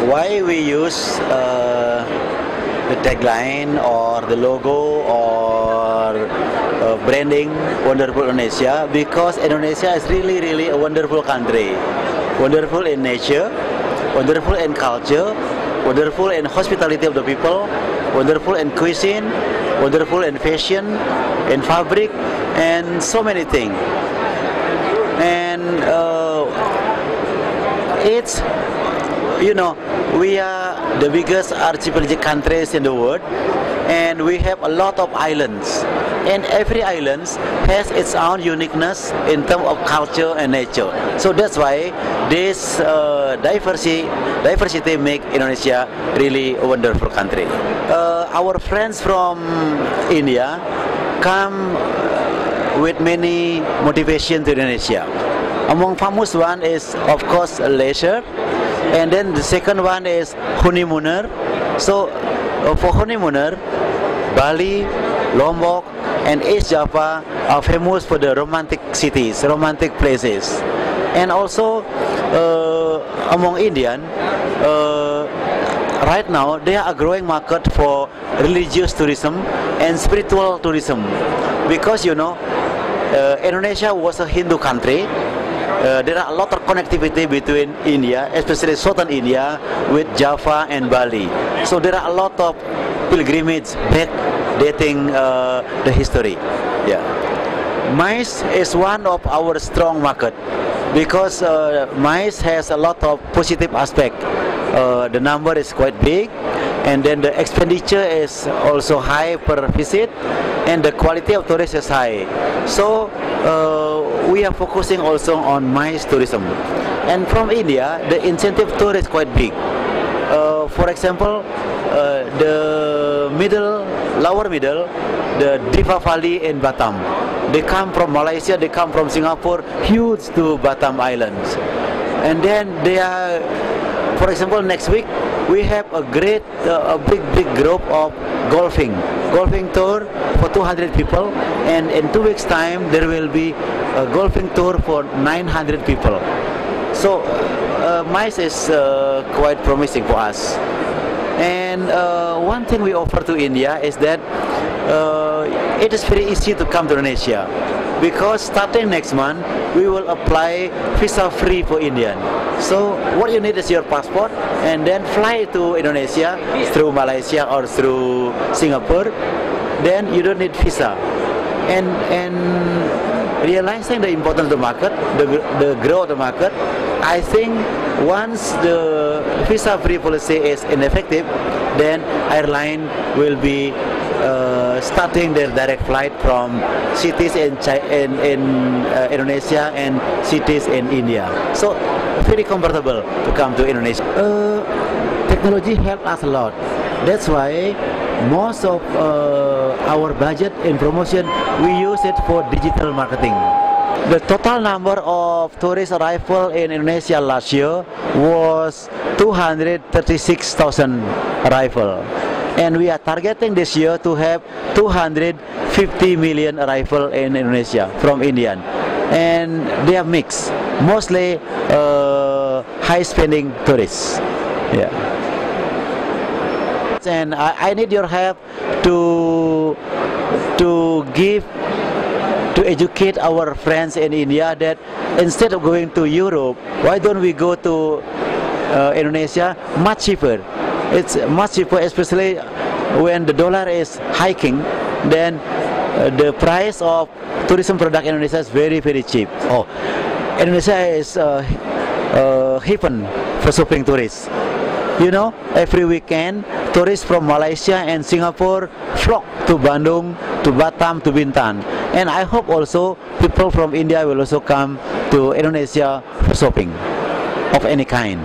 why we use the tagline or the logo or branding Wonderful Indonesia? Because Indonesia is really a wonderful country. Wonderful in nature, wonderful in culture, wonderful in hospitality of the people, wonderful in cuisine, wonderful in fashion, in fabric, and so many things. And it's, you know, we are the biggest archipelagic countries in the world, and we have a lot of islands, and every island has its own uniqueness in terms of culture and nature. So that's why this diversity make Indonesia really a wonderful country. Our friends from India come with many motivation to Indonesia. Among famous one is of course leisure, and then the second one is honeymooner. So for honeymooner, Bali, Lombok, and East Java are famous for the romantic cities, romantic places. And also among Indian, right now there are a growing market for religious tourism and spiritual tourism, because you know Indonesia was a Hindu country. There are a lot of connectivity between India, especially southern India, with Java and Bali. So there are a lot of pilgrimage back dating the history. Yeah, MICE is one of our strong market because MICE has a lot of positive aspect. The number is quite big, and then the expenditure is also high per visit, and the quality of tourists is high. So we are focusing also on MICE tourism. And from India, the incentive tour is quite big. For example, the lower middle, the Diva Valley in Batam. They come from Malaysia, they come from Singapore, huge to Batam Islands. And then they are, for example, next week we have a great, big group of golfing tour for 200 people, and in 2 weeks time there will be a golfing tour for 900 people. So MICE is quite promising for us. And one thing we offer to India is that it is very easy to come to Indonesia, because starting next month we will apply visa free for Indian. So what you need is your passport, and then fly to Indonesia through Malaysia or through Singapore. Then you don't need visa. And realizing the importance of the market, the growth of the market, I think once the visa free policy is ineffective, then airline will be starting their direct flight from cities in Indonesia and cities in India. So very comfortable to come to Indonesia. Technology helped us a lot. That's why most of our budget in promotion, we use it for digital marketing. The total number of tourist arrival in Indonesia last year was 236,000 arrival. And we are targeting this year to have 250 million arrival in Indonesia from Indian. And they are mixed, mostly high spending tourists. Yeah. And I need your help to educate our friends in India that instead of going to Europe, why don't we go to Indonesia? Much cheaper. It's much cheaper, especially when the dollar is hiking. Then the price of tourism product in Indonesia is very cheap. Oh, Indonesia is heaven for shopping tourists. You know, every weekend tourists from Malaysia and Singapore flock to Bandung, to Batam, to Bintan. And I hope also people from India will also come to Indonesia for shopping of any kind.